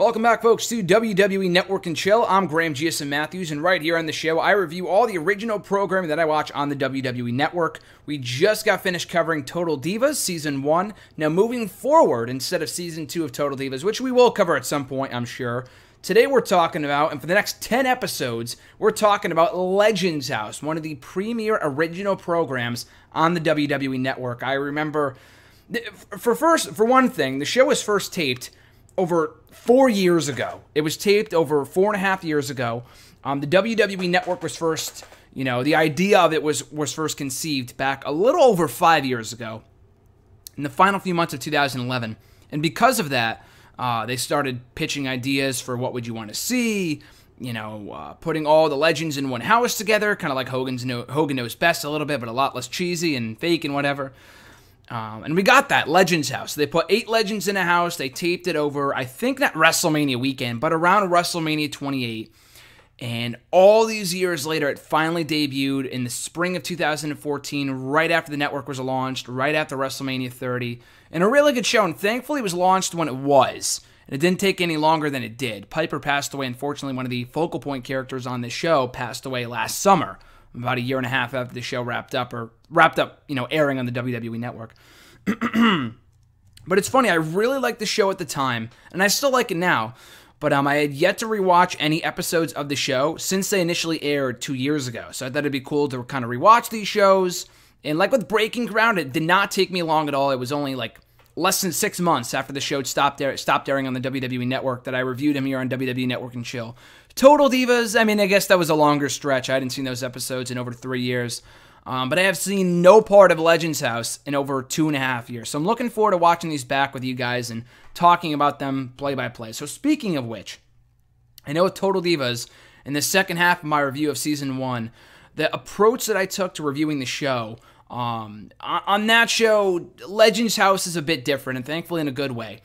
Welcome back, folks, to WWE Network and Chill. I'm Graham Giason Matthews, and right here on the show, I review all the original programming that I watch on the WWE Network. We just got finished covering Total Divas Season 1. Now, moving forward, instead of Season 2 of Total Divas, which we will cover at some point, I'm sure, today we're talking about, and for the next 10 episodes, we're talking about Legends House, one of the premier original programs on the WWE Network. I remember, for one thing, the show was first taped over 4 years ago. It was taped over 4.5 years ago. The WWE Network was first, the idea of it was first conceived back a little over 5 years ago, in the final few months of 2011. And because of that, they started pitching ideas for what would you want to see, putting all the legends in one house together, kind of like Hogan Knows Best a little bit, but a lot less cheesy and fake and whatever. And we got that, Legends House. They put 8 legends in a house. They taped it over, I think not WrestleMania weekend, but around WrestleMania 28. And all these years later, it finally debuted in the spring of 2014, right after the network was launched, right after WrestleMania 30. And a really good show, and thankfully it was launched when it was. And it didn't take any longer than it did. Piper passed away. Unfortunately, one of the focal point characters on this show passed away last summer, about a year and a half after the show wrapped up, airing on the WWE Network. But it's funny, I really liked the show at the time, and I still like it now, but I had yet to rewatch any episodes of the show since they initially aired 2 years ago. So I thought it'd be cool to kind of rewatch these shows. And like with Breaking Ground, it did not take me long at all. It was only like less than 6 months after the show stopped airing on the WWE Network that I reviewed him here on WWE Network and Chill. Total Divas, I guess that was a longer stretch. I hadn't seen those episodes in over 3 years. But I have seen no part of Legends House in over 2.5 years. So I'm looking forward to watching these back with you guys and talking about them play by play. So speaking of which, I know with Total Divas, in the second half of my review of Season 1, the approach that I took to reviewing the show, on that show, Legends House is a bit different, and thankfully in a good way.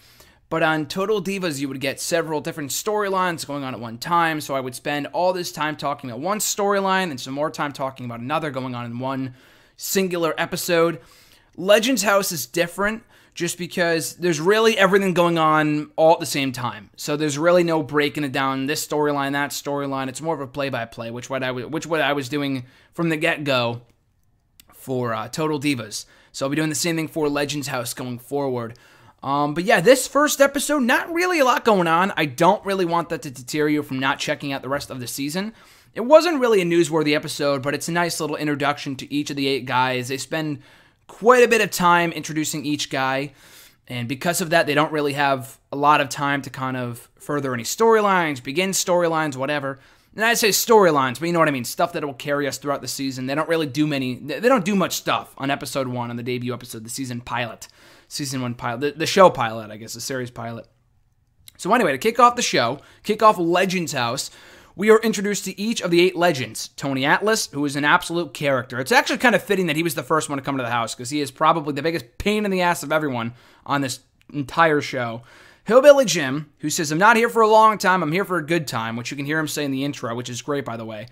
But on Total Divas, you would get several different storylines going on at one time, so I would spend all this time talking about one storyline and some more time talking about another going on in one singular episode. Legends House is different just because there's really everything going on all at the same time. So there's really no breaking it down, this storyline, that storyline. It's more of a play-by-play, which what I was doing from the get-go for Total Divas. So I'll be doing the same thing for Legends House going forward. But yeah, this first episode, not really a lot going on. I don't really want that to deter you from not checking out the rest of the season. It wasn't really a newsworthy episode, but it's a nice little introduction to each of the 8 guys. They spend quite a bit of time introducing each guy, and because of that, they don't really have a lot of time to kind of further any storylines, begin storylines, whatever. And I say storylines, but you know what I mean, stuff that will carry us throughout the season. They don't do much stuff on episode 1, on the debut episode, the season pilot. Season 1 pilot, the show pilot, I guess, the series pilot. So anyway, to kick off Legends House, we are introduced to each of the 8 legends. Tony Atlas, who is an absolute character. It's actually kind of fitting that he was the first one to come to the house, because he is probably the biggest pain in the ass of everyone on this entire show. Hillbilly Jim, who says, "I'm not here for a long time, I'm here for a good time," which you can hear him say in the intro, which is great, by the way.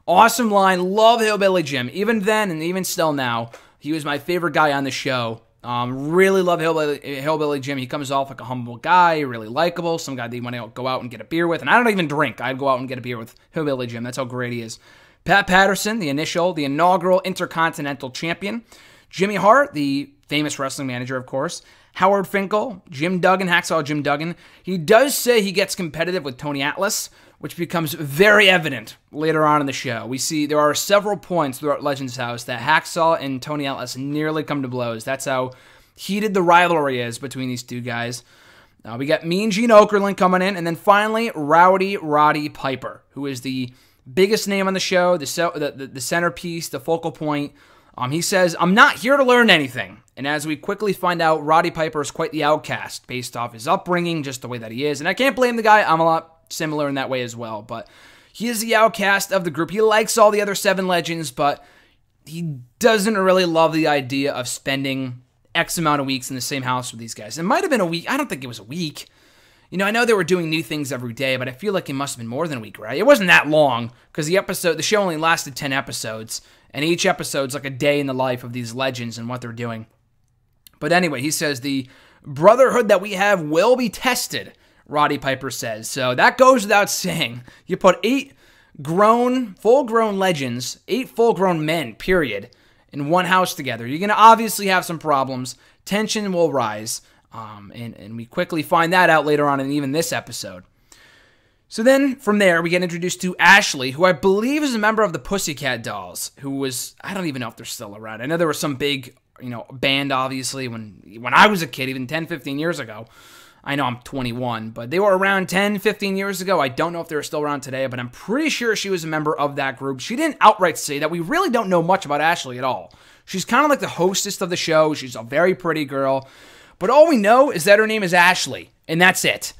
Awesome line, love Hillbilly Jim. Even then, and even still now, he was my favorite guy on the show. Really love Hillbilly Jim. He comes off like a humble guy, really likable, some guy that you want to go out and get a beer with. And I don't even drink. I'd go out and get a beer with Hillbilly Jim. That's how great he is. Pat Patterson, the inaugural Intercontinental Champion. Jimmy Hart, the famous wrestling manager, of course. Howard Finkel, Jim Duggan, Hacksaw Jim Duggan. He does say he gets competitive with Tony Atlas, which becomes very evident later on in the show. We see there are several points throughout Legends House that Hacksaw and Tony Atlas nearly come to blows. That's how heated the rivalry is between these two guys. We got Mean Gene Okerlund coming in, and then finally Rowdy Roddy Piper, who is the biggest name on the show, the centerpiece, the focal point. He says, "I'm not here to learn anything." And as we quickly find out, Roddy Piper is quite the outcast based off his upbringing, just the way that he is. And I can't blame the guy. I'm a lot similar in that way as well. But he is the outcast of the group. He likes all the other 7 legends, but he doesn't really love the idea of spending X amount of weeks in the same house with these guys. It might have been a week. I don't think it was a week. I know they were doing new things every day, but I feel like it must have been more than a week, right? It wasn't that long, because the show only lasted 10 episodes, and each episode's like a day in the life of these legends and what they're doing. But anyway, he says, "The brotherhood that we have will be tested. Roddy Piper says. So that goes without saying. You put 8 full-grown legends, 8 full-grown men, period, in one house together. You're going to obviously have some problems. Tension will rise. And we quickly find that out later on in even this episode. So then, from there, we get introduced to Ashley, who I believe is a member of the Pussycat Dolls, who was, I don't even know if they're still around. I know there was some big, band, obviously, when I was a kid, even 10, 15 years ago. I know I'm 21, but they were around 10, 15 years ago. I don't know if they're still around today, but I'm pretty sure she was a member of that group. She didn't outright say that. We really don't know much about Ashley at all. She's kind of like the hostess of the show. She's a very pretty girl. But all we know is that her name is Ashley, and that's it.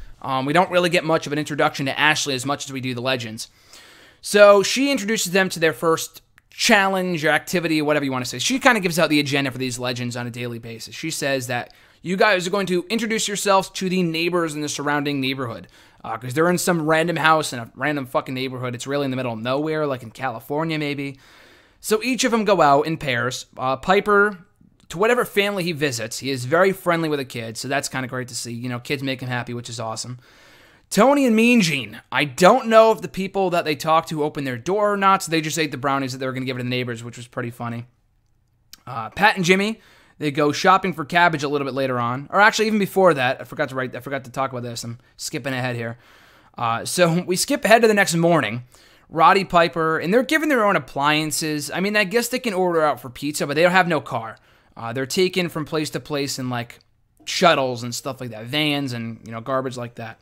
We don't really get much of an introduction to Ashley as much as we do the legends. So she introduces them to their first challenge or activity, whatever you want to say. She kind of gives out the agenda for these legends on a daily basis. She says that you guys are going to introduce yourselves to the neighbors in the surrounding neighborhood. Because they're in some random house in a random fucking neighborhood. It's really in the middle of nowhere, like in California maybe. So each of them go out in pairs. Piper, to whatever family he visits, he is very friendly with the kids, so that's kind of great to see. Kids make him happy, which is awesome. Tony and Mean Gene, I don't know if the people that they talked to opened their door or not, so they just ate the brownies that they were going to give to the neighbors, which was pretty funny. Pat and Jimmy, they go shopping for cabbage a little bit later on. Or actually, even before that, I forgot to talk about this. I'm skipping ahead here. So we skip ahead to the next morning. Roddy Piper, and they're given their own appliances. I mean, I guess they can order out for pizza, but they don't have no car. They're taken from place to place in, like, shuttles and stuff like that. Vans and, garbage like that.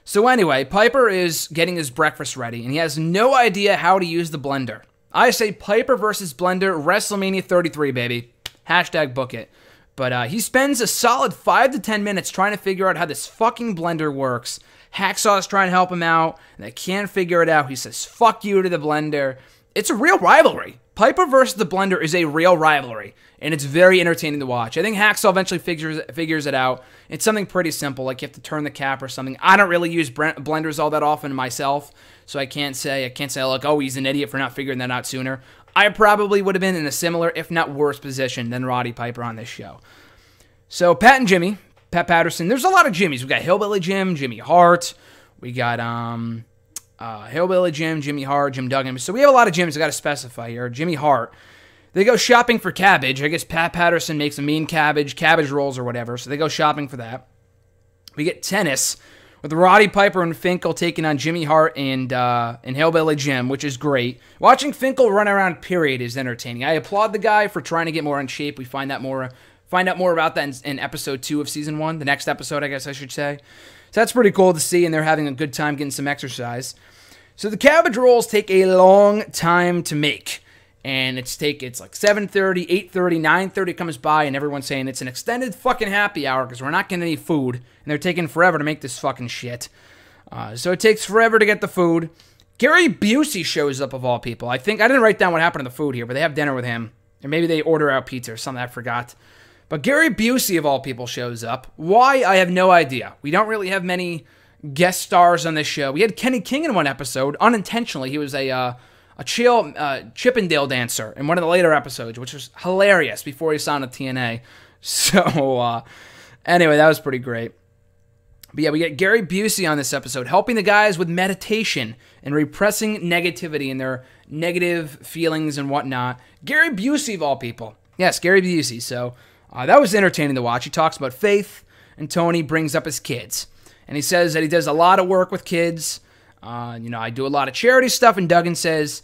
So anyway, Piper is getting his breakfast ready, and he has no idea how to use the blender. I say Piper versus Blender, WrestleMania 33, baby. Hashtag book it. But he spends a solid 5 to 10 minutes trying to figure out how this fucking blender works. Hacksaw's trying to help him out, and they can't figure it out. He says, fuck you to the blender. It's a real rivalry. Piper versus the blender is a real rivalry, and it's very entertaining to watch. I think Hacksaw eventually figures it out. It's something pretty simple, like you have to turn the cap or something. I don't really use blenders all that often myself, so I can't say, like, oh, he's an idiot for not figuring that out sooner. I probably would have been in a similar, if not worse, position than Roddy Piper on this show. So Pat and Jimmy, Pat Patterson, there's a lot of Jimmys. We got Hillbilly Jim, Jimmy Hart. We got Hillbilly Jim, Jimmy Hart, Jim Duggan. So we have a lot of Jims I got to specify here. Jimmy Hart. They go shopping for cabbage. I guess Pat Patterson makes a mean cabbage rolls or whatever. So they go shopping for that. We get tennis with Roddy Piper and Finkel taking on Jimmy Hart and Hillbilly Jim, which is great. Watching Finkel run around, period, is entertaining. I applaud the guy for trying to get more in shape. We find out more about that in episode 2 of season 1. The next episode, I guess I should say. So that's pretty cool to see, and they're having a good time getting some exercise. So the cabbage rolls take a long time to make. And it's like 7:30, 8:30, 9:30 comes by, and everyone's saying it's an extended fucking happy hour because we're not getting any food. And they're taking forever to make this fucking shit. So it takes forever to get the food. Gary Busey shows up, of all people. I didn't write down what happened to the food here, but they have dinner with him. Or maybe they order out pizza or something, I forgot. But Gary Busey, of all people, shows up. Why? I have no idea. We don't really have many guest stars on this show. We had Kenny King in one episode, unintentionally. He was a Chippendale dancer in one of the later episodes, which was hilarious before he signed with TNA. So, anyway, that was pretty great. But yeah, we get Gary Busey on this episode, helping the guys with meditation and repressing negativity and their negative feelings and whatnot. Gary Busey, of all people. Yes, Gary Busey. So, that was entertaining to watch. He talks about faith, and Tony brings up his kids. And he says that he does a lot of work with kids. I do a lot of charity stuff, and Duggan says,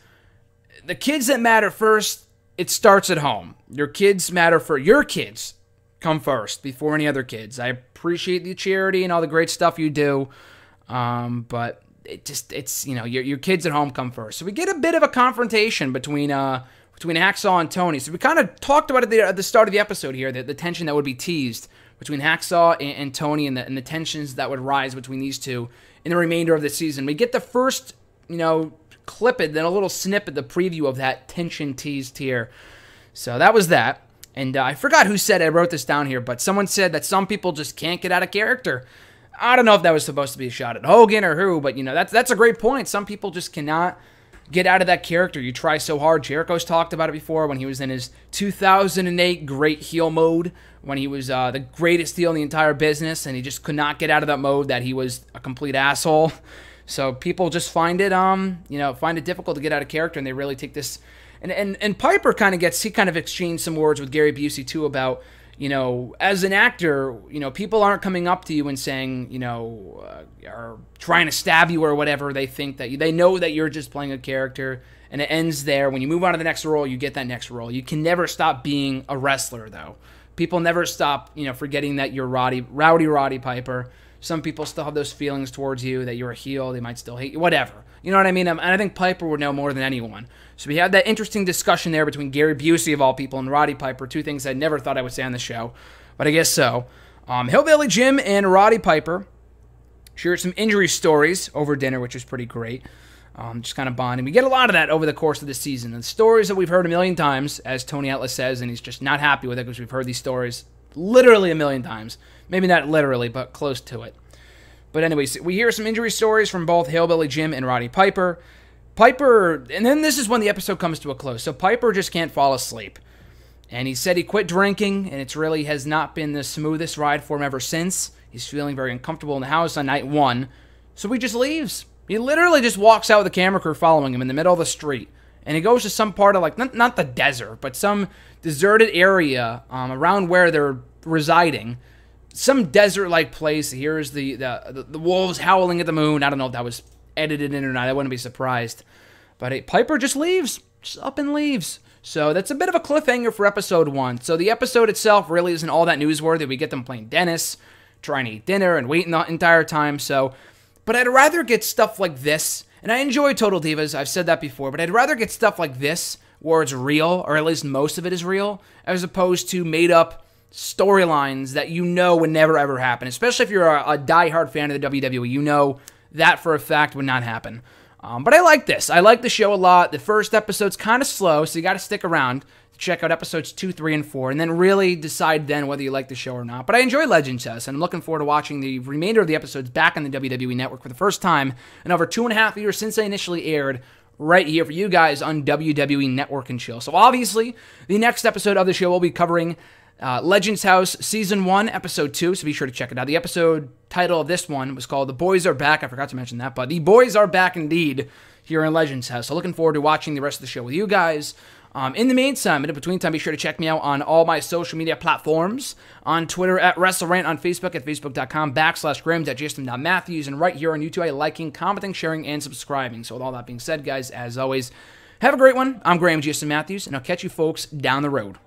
the kids that matter first, it starts at home. Your kids matter for your kids. Come first before any other kids. I appreciate the charity and all the great stuff you do, but your kids at home come first. So we get a bit of a confrontation between Hacksaw and Tony. So we kind of talked about it at the start of the episode here, the tension that would be teased between Hacksaw and Tony, and the tensions that would rise between these two in the remainder of the season. We get the first, clip it, then a little snippet, the preview of that tension teased here. So that was that. And I forgot who said it. I wrote this down here, but someone said that some people just can't get out of character. I don't know if that was supposed to be a shot at Hogan or who, but that's a great point. Some people just cannot get out of that character. You try so hard. Jericho's talked about it before when he was in his 2008 great heel mode, when he was the greatest heel in the entire business, and he just could not get out of that mode, that he was a complete asshole. So people just find it, find it difficult to get out of character, and they really take this. And Piper kind of exchanged some words with Gary Busey too about, as an actor, people aren't coming up to you and saying, or trying to stab you or whatever. They think that they know that you're just playing a character, and it ends there. When you move on to the next role, you get that next role. You can never stop being a wrestler, though. People never stop, forgetting that you're Rowdy Roddy Piper. Some people still have those feelings towards you, that you're a heel. They might still hate you, whatever. You know what I mean? And I think Piper would know more than anyone. So we had that interesting discussion there between Gary Busey, of all people, and Roddy Piper, two things I never thought I would say on the show, but I guess so. Hillbilly Jim and Roddy Piper shared some injury stories over dinner, which was pretty great. Just kind of bonding. We get a lot of that over the course of the season. And stories that we've heard a million times, as Tony Atlas says, and he's just not happy with it because we've heard these stories literally a million times. Maybe not literally, but close to it. But anyways, we hear some injury stories from both Hillbilly Jim and Roddy Piper. And then this is when the episode comes to a close. So Piper just can't fall asleep. And he said he quit drinking, and it really has not been the smoothest ride for him ever since. He's feeling very uncomfortable in the house on night 1. So he just leaves. He literally just walks out with the camera crew following him in the middle of the street. And he goes to some part of, not the desert, but some deserted area around where they're residing. Some desert-like place. Here's the wolves howling at the moon. I don't know if that was edited in or not. I wouldn't be surprised. But Piper just leaves. Just up and leaves. So that's a bit of a cliffhanger for episode 1. So the episode itself really isn't all that newsworthy. We get them playing Dennis, trying to eat dinner, and waiting the entire time. But I'd rather get stuff like this. And I enjoy Total Divas. I've said that before. But I'd rather get stuff like this where it's real, or at least most of it is real, as opposed to made-up storylines that would never ever happen. Especially if you're a die-hard fan of the WWE, that for a fact would not happen. But I like this. I like the show a lot. The first episode's kind of slow, so you got to stick around to check out episodes 2, 3, and 4, and then really decide then whether you like the show or not. But I enjoy Legends House, and I'm looking forward to watching the remainder of the episodes back on the WWE Network for the first time in over 2.5 years since they initially aired, right here for you guys on WWE Network and Chill. So obviously, the next episode of the show will be covering Legends House Season 1, Episode 2, so be sure to check it out. The episode title of this one was called The Boys Are Back. I forgot to mention that, but the boys are back indeed here in Legends House. So looking forward to watching the rest of the show with you guys. In the meantime, in between time, be sure to check me out on all my social media platforms. On Twitter at WrestleRant, on Facebook at facebook.com/Graham.Jason.Matthews, and right here on YouTube, liking, commenting, sharing, and subscribing. So with all that being said, guys, as always, have a great one. I'm Graham Jason Matthews, and I'll catch you folks down the road.